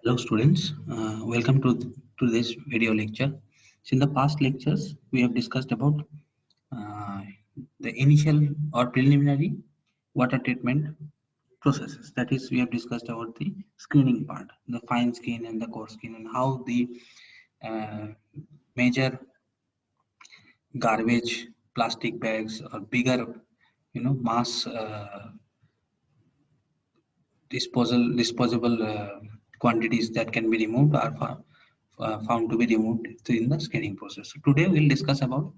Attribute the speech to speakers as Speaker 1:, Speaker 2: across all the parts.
Speaker 1: Hello students, welcome to this video lecture. So in the past lectures, we have discussed about uh, the initial or preliminary water treatment processes. That is, we have discussed about the screening part, the fine skin and the coarse skin, and how the uh, major garbage, plastic bags, or bigger, mass disposable quantities that can be removed are found to be removed in the scanning process. So today we'll discuss about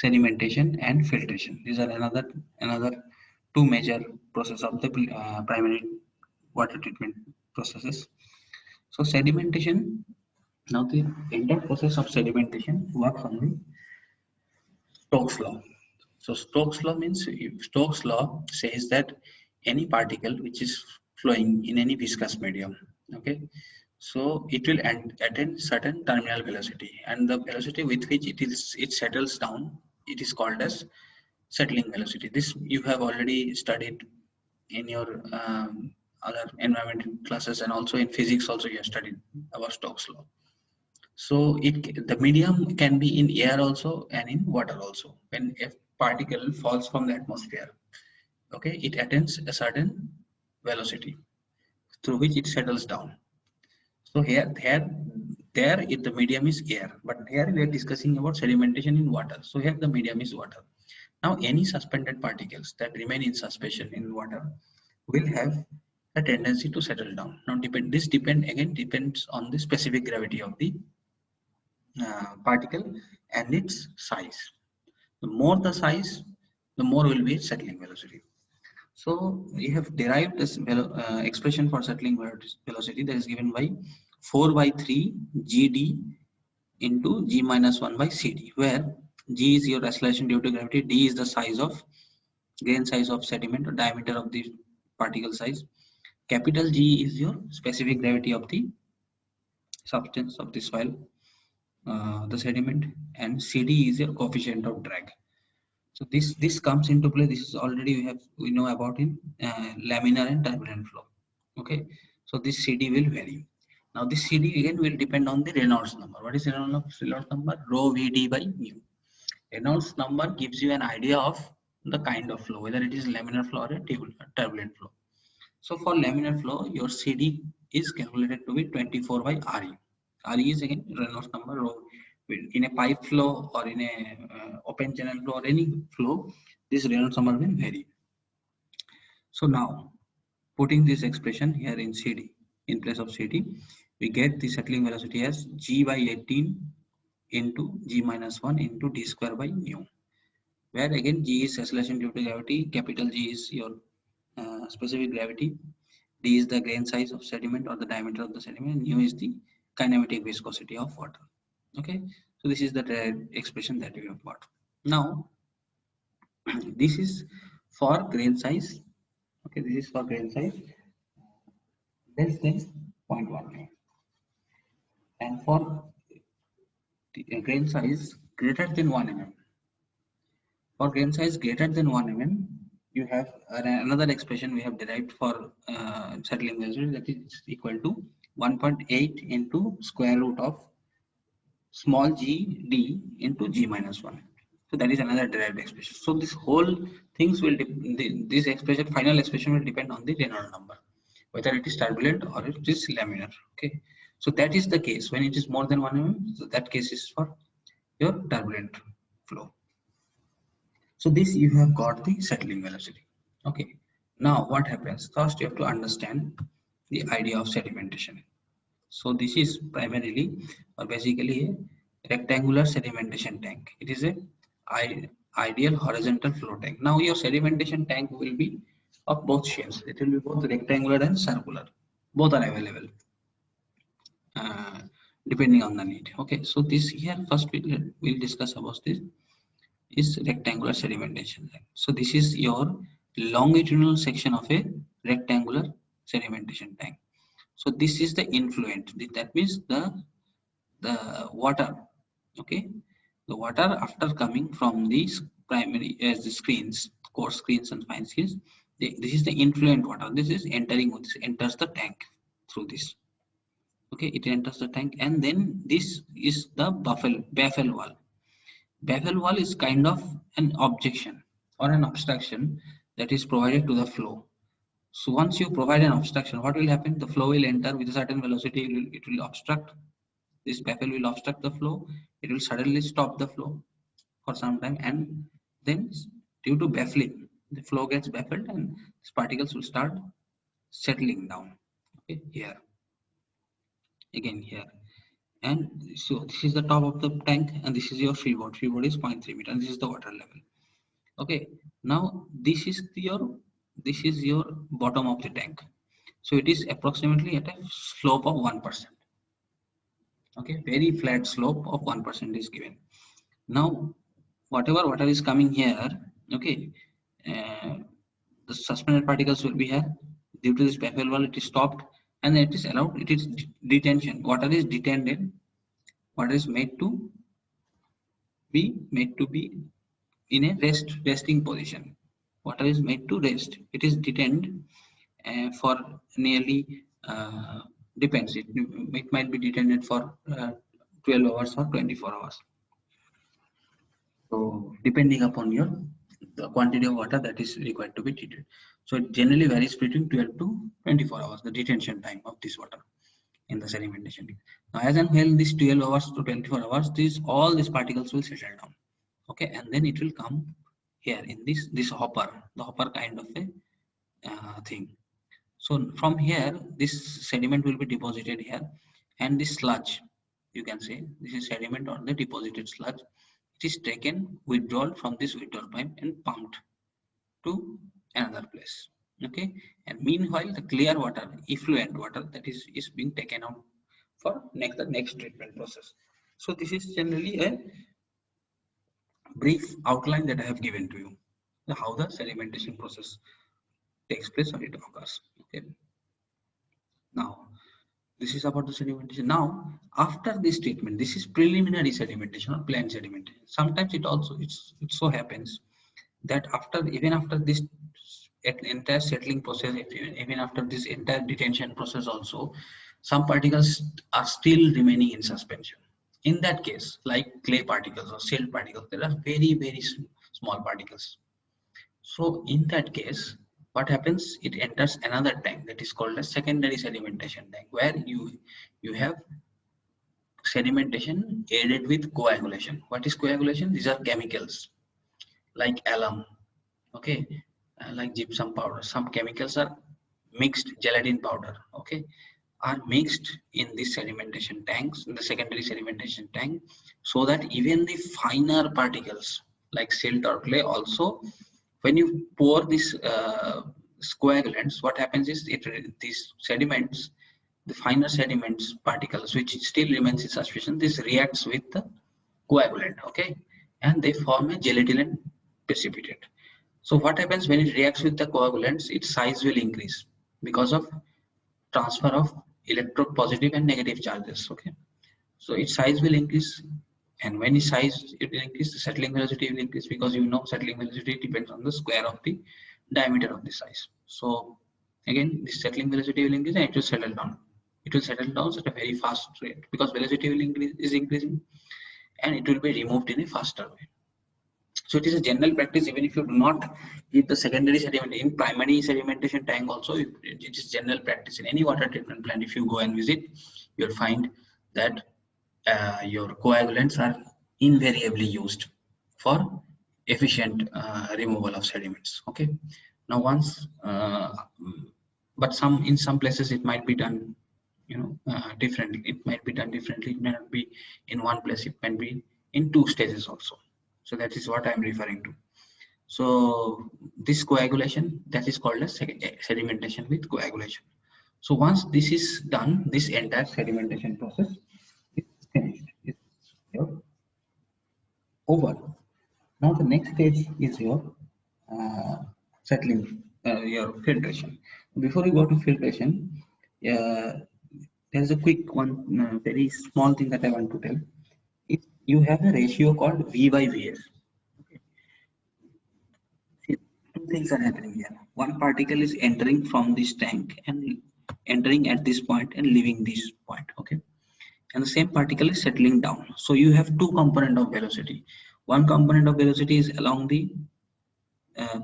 Speaker 1: sedimentation and filtration. These are another two major process of the primary water treatment processes. So sedimentation, now the entire process of sedimentation works on the Stokes law. So Stokes law means, Stokes law says that any particle which is flowing in any viscous medium, okay, so it will attain certain terminal velocity, and the velocity with which it settles down, it is called as settling velocity. This you have already studied in your other environmental classes, and also in physics also you have studied about Stokes law. So the medium can be in air also and in water also. When a particle falls from the atmosphere, okay, it attains a certain velocity through which it settles down. So the medium is air, but here we are discussing about sedimentation in water. So here the medium is water. Now any suspended particles that remain in suspension in water will have a tendency to settle down. Now depends on the specific gravity of the particle and its size. The more the size, the more will be its settling velocity. So we have derived this expression for settling velocity that is given by 4 by 3 GD into G minus 1 by CD, where G is your acceleration due to gravity, D is the grain size of sediment or diameter of the particle size, capital G is your specific gravity of the substance of the soil, the sediment, and CD is your coefficient of drag. So this comes into play. This is already we know about in laminar and turbulent flow. Okay, so this CD will vary. Now this CD again will depend on the Reynolds number. What is Reynolds number? Rho Vd by mu. Reynolds number gives you an idea of the kind of flow, whether it is laminar flow or a turbulent flow. So for laminar flow, your CD is calculated to be 24 by Re. Re is again Reynolds number. Rho. In a pipe flow or in a open channel flow or any flow, this Reynolds number will vary. So now, putting this expression here in CD, in place of CD, we get the settling velocity as G by 18 into G minus 1 into D square by mu, where again G is acceleration due to gravity, capital G is your specific gravity, D is the grain size of sediment or the diameter of the sediment, and mu is the kinematic viscosity of water. Okay, so this is the expression that we have got. Now, this is for grain size. Okay, this is for grain size less than 0.1, and for the grain size greater than 1 mm. For grain size greater than 1 mm, you have another expression we have derived for settling velocity, that is equal to 1.8 into square root of small g d into g minus 1. So that is another derived expression. So this whole things will this expression, final expression, will depend on the Reynolds number, whether it is turbulent or it is laminar. Okay, so that is the case when it is more than 1 mm. So that case is for your turbulent flow. So this you have got the settling velocity. Okay, now what happens? First you have to understand the idea of sedimentation. So this is primarily or basically a rectangular sedimentation tank. It is a ideal horizontal flow tank. Now your sedimentation tank will be of both shapes. It will be both rectangular and circular. Both are available uh, depending on the need. Okay, so this here first we'll discuss about this is rectangular sedimentation tank. So this is your longitudinal section of a rectangular sedimentation tank. So this is the influent. That means the water. Okay, the water after coming from these primary as the screens, coarse screens and fine screens. This is the influent water. This is entering. This enters the tank through this. Okay, it enters the tank, and then this is the baffle wall. Baffle wall is kind of an objection or an obstruction that is provided to the flow. So once you provide an obstruction, what will happen? The flow will enter with a certain velocity. It will obstruct. This baffle will obstruct the flow. It will suddenly stop the flow for some time, and then due to baffling, the flow gets baffled, and these particles will start settling down. Okay, here again here, and so this is the top of the tank, and this is your freeboard. Freeboard is 0.3 meter, and this is the water level. Okay, now this is your bottom of the tank. So it is approximately at a slope of 1%. Okay, very flat slope of 1% is given. Now whatever water is coming here, okay, uh, the suspended particles will be here. Due to this baffle wall, it is stopped, and it is allowed. It is detention. Water is detained. Water is made to be in a resting position. Water is made to rest. It is detained for nearly depends. It might be detained for 12 hours or 24 hours. So depending upon the quantity of water that is required to be treated. So it generally varies between 12 to 24 hours, the detention time of this water in the sedimentation. Now as and when this 12 hours to 24 hours, all these particles will settle down. Okay, and then it will come here in this hopper, the hopper kind of a thing. So from here, this sediment will be deposited here, and this sludge, you can say this is sediment or the deposited sludge. It is taken, withdrawn from this withdrawal pipe and pumped to another place. Okay, and meanwhile, the clear water, effluent water, that is being taken out for the next treatment process. So this is generally a brief outline that I have given to you, how the sedimentation process takes place or it occurs. Okay, now this is about the sedimentation. Now, after this treatment, this is preliminary sedimentation or planned sedimentation. Sometimes it so happens that even after this entire settling process, even after this entire detention process also, some particles are still remaining in suspension. In that case, like clay particles or silt particles, there are very small particles. So in that case, what happens? It enters another tank that is called a secondary sedimentation tank, where you have sedimentation aided with coagulation. What is coagulation? These are chemicals like alum, okay, like gypsum powder. Some chemicals are mixed, gelatin powder, okay, are mixed in these sedimentation tanks, in the secondary sedimentation tank, so that even the finer particles like silt or clay also, when you pour this coagulants, what happens is these sediments, the finer sediments particles which still remains in suspension, this reacts with the coagulant, okay, and they form a gelatin precipitate. So what happens when it reacts with the coagulants? Its size will increase because of transfer of electropositive and negative charges. Okay, so its size will increase, and when its size it will increase, the settling velocity will increase, because settling velocity depends on the square of the diameter of the size. So again, this settling velocity will increase and it will settle down. It will settle down at a very fast rate because velocity is increasing, and it will be removed in a faster way. So it is a general practice, even if you do not keep the secondary sediment in primary sedimentation tank also, it is general practice in any water treatment plant. If you go and visit, you'll find that your coagulants are invariably used for efficient removal of sediments. Okay. Now once, but in some places it might be done, differently. It might be done differently. It may not be in one place. It can be in two stages also. So that is what I am referring to. So this coagulation, that is called as sedimentation with coagulation. So once this is done, this entire sedimentation process is finished. It's over. Now the next stage is your settling, your filtration. Before you go to filtration, there's a quick one, very small thing that I want to tell. If you have a ratio called V by Vs, see, two things are happening here. One particle is entering from this tank and entering at this point and leaving this point. Okay, and the same particle is settling down. So you have two component of velocity. One component of velocity is along the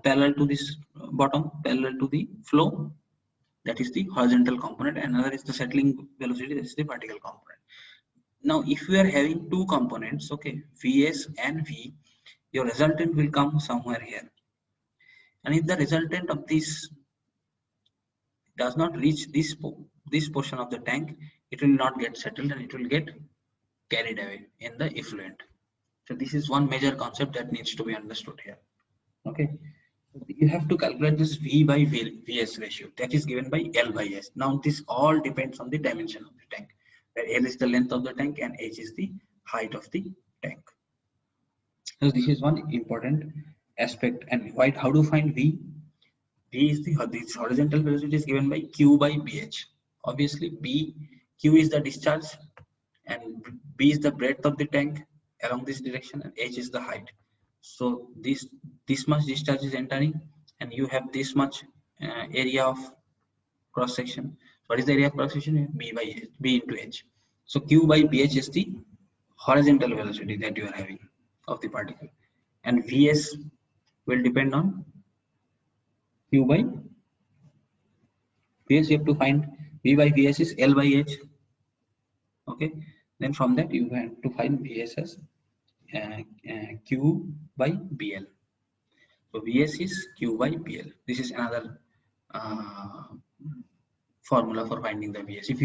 Speaker 1: parallel to this bottom, parallel to the flow, that is the horizontal component. Another is the settling velocity, that is the vertical component. Now if we are having two components, okay, Vs and V, your resultant will come somewhere here, and if the resultant of this does not reach this portion of the tank, it will not get settled and it will get carried away in the effluent. So this is one major concept that needs to be understood here. Okay, you have to calculate this V by Vs ratio, that is given by L by S. Now this all depends on the dimension of the tank, where L is the length of the tank and H is the height of the tank. So this is one important aspect. And how to find V? V is this horizontal velocity is given by Q by BH. Obviously Q is the discharge and B is the breadth of the tank along this direction, and H is the height. So this much discharge is entering, and you have this much area of cross section. What is the area of cross section? B by H, B into H. So Q by BH is the horizontal velocity that you are having of the particle, and Vs will depend on Q by Vs. You have to find V by Vs is L by H. Okay, then from that you have to find Vs as Q by BL. So Vs is Q by BL. This is another uh, formula for finding the Vs. If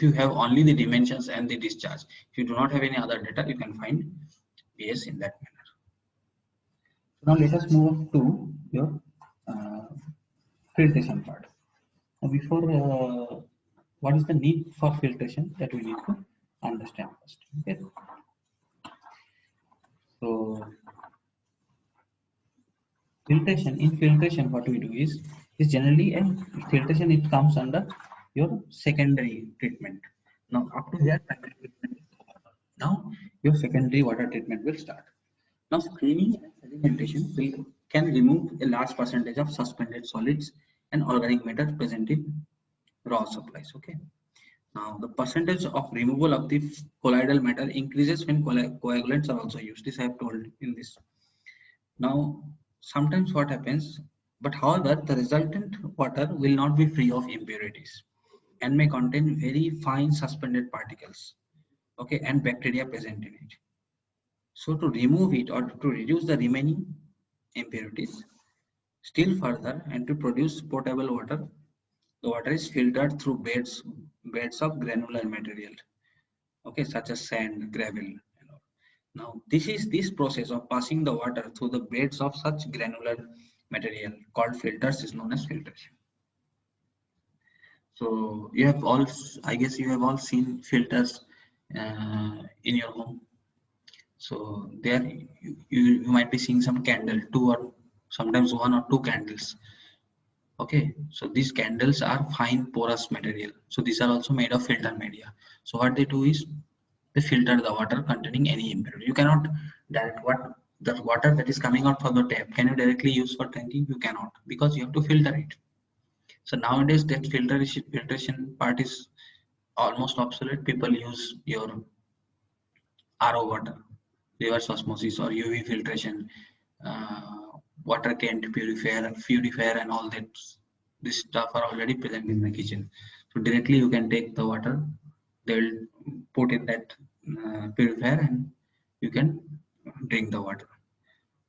Speaker 1: you have only the dimensions and the discharge, if you do not have any other data, you can find Vs in that manner. So now let us move to your filtration part. Now before, what is the need for filtration that we need to understand first. Okay. So filtration, what we do is generally a filtration. It comes under your secondary treatment. Now up to here, primary treatment is over. Now your secondary water treatment will start. Now screening and sedimentation can remove a large percentage of suspended solids and organic matter present in raw supplies. Okay. Now the percentage of removal of the colloidal matter increases when coagulants are also used. This I have told in this. Now, sometimes what happens, but however, the resultant water will not be free of impurities and may contain very fine suspended particles, okay, and bacteria present in it. So to remove it or to reduce the remaining impurities, still further, and to produce potable water, the water is filtered through beds of granular material, okay, such as sand, gravel, and all. Now, this process of passing the water through the beds of such granular material called filters is known as filtration. So you have all, I guess you have all seen filters in your home. So there you might be seeing some candle, two or sometimes one or two candles. Okay, so these candles are fine porous material. So these are also made of filter media. So what they do is they filter the water containing any impurity. You cannot direct the water that is coming out from the tap. Can you directly use for drinking? You cannot, because you have to filter it. So nowadays that filtration part is almost obsolete. People use your RO water, reverse osmosis or UV filtration, water can't purifier and all that. This stuff are already present in the kitchen. So directly you can take the water, they will put in that purifier and you can drink the water.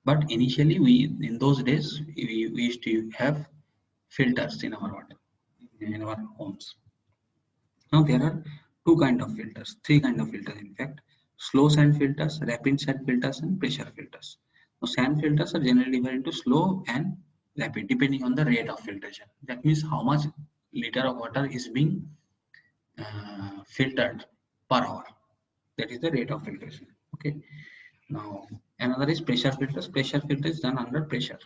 Speaker 1: But initially in those days we used to have filters in our water, in our homes. Now there are three kind of filters in fact: slow sand filters, rapid sand filters, and pressure filters. Now sand filters are generally divided into slow and rapid depending on the rate of filtration. That means how much liter of water is being filtered per hour. That is the rate of filtration. Okay. Now another is pressure filters. Pressure filter is done under pressure,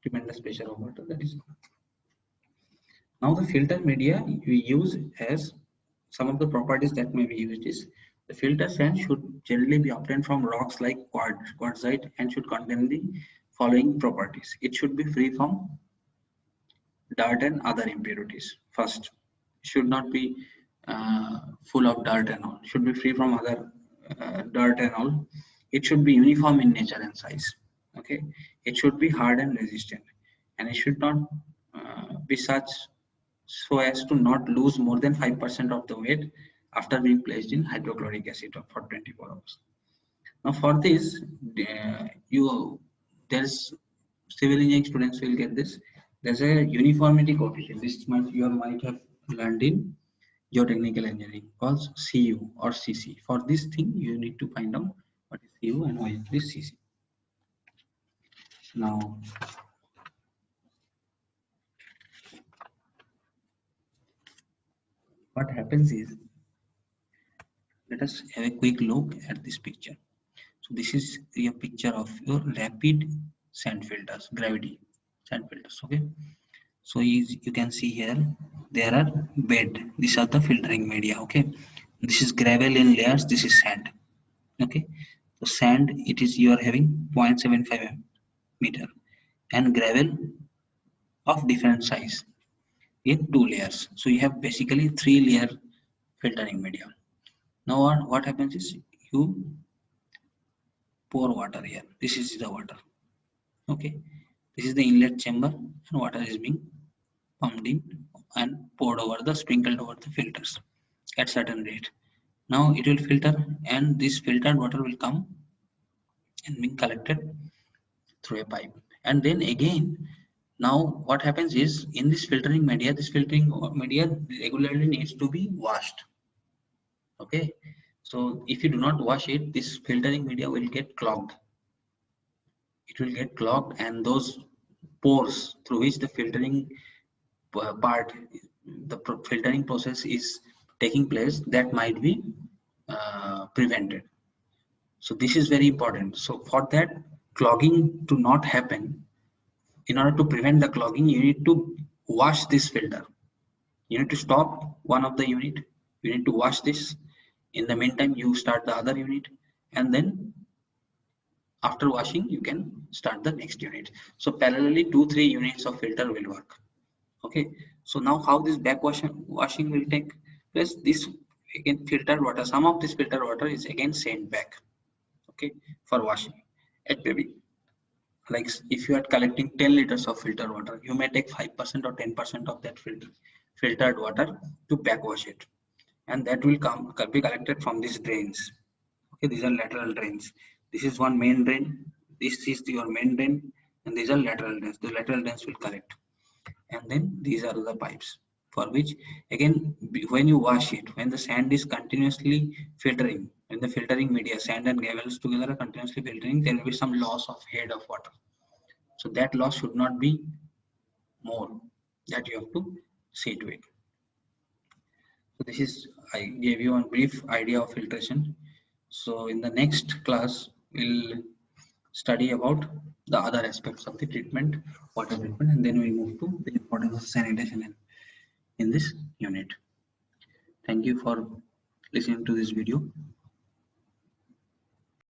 Speaker 1: tremendous pressure of water. That is. Now the filter media we use has some of the properties that may be used is the filter sand should generally be obtained from rocks like quartzite and should contain the following properties. It should be free from dirt and other impurities first. should not be full of dirt and all. Should be free from other dirt and all. It should be uniform in nature and size. Okay, it should be hard and resistant, and it should not be such so as to not lose more than 5% of the weight after being placed in hydrochloric acid for 24 hours. Now for this, there's civil engineering students will get this. There's a uniformity coefficient. This might have learned in geotechnical engineering called CU or CC. For this thing, you need to find out what is CU and what is CC. Now, what happens is, let us have a quick look at this picture. So this is a picture of your rapid sand filters, gravity sand filters. Okay. So you can see here, there are bed. These are the filtering media. Okay. This is gravel in layers. This is sand. Okay. So sand, it is you are having 0.75 meter, and gravel of different size in two layers. So you have basically 3-layer filtering media. Now what happens is you pour water here. This is the water. Okay, this is the inlet chamber, and water is being pumped in and poured over the sprinkled over the filters at certain rate. Now it will filter, and this filtered water will come and being collected through a pipe. And then again, now what happens is in this filtering media regularly needs to be washed. Okay, so if you do not wash it, this filtering media will get clogged. It will get clogged, and those pores through which the filtering part, the filtering process is taking place, that might be prevented. So this is very important. So for that clogging to not happen, in order to prevent the clogging, you need to wash this filter. You need to stop one of the unit. You need to wash this. In the meantime, you start the other unit, and then after washing, you can start the next unit. So parallelly, 2-3 units of filter will work. Okay. So now how this washing will take place? This again filtered water. Some of this filtered water is again sent back. Okay, for washing. It may be like if you are collecting 10 liters of filtered water, you may take 5% or 10% of that filtered water to backwash it, and that will be collected from these drains. Okay, these are lateral drains. This is one main drain. This is your main drain, and these are lateral drains. The lateral drains will collect, and then these are the pipes for which again when you wash it, when the sand is continuously filtering, when the filtering media, sand and gravels together are continuously filtering, there will be some loss of head of water. So that loss should not be more, that you have to see to it. So this is, I gave you a brief idea of filtration. So in the next class, we'll study about the other aspects of the treatment, water treatment, and then we move to the importance of sanitation in this unit. Thank you for listening to this video.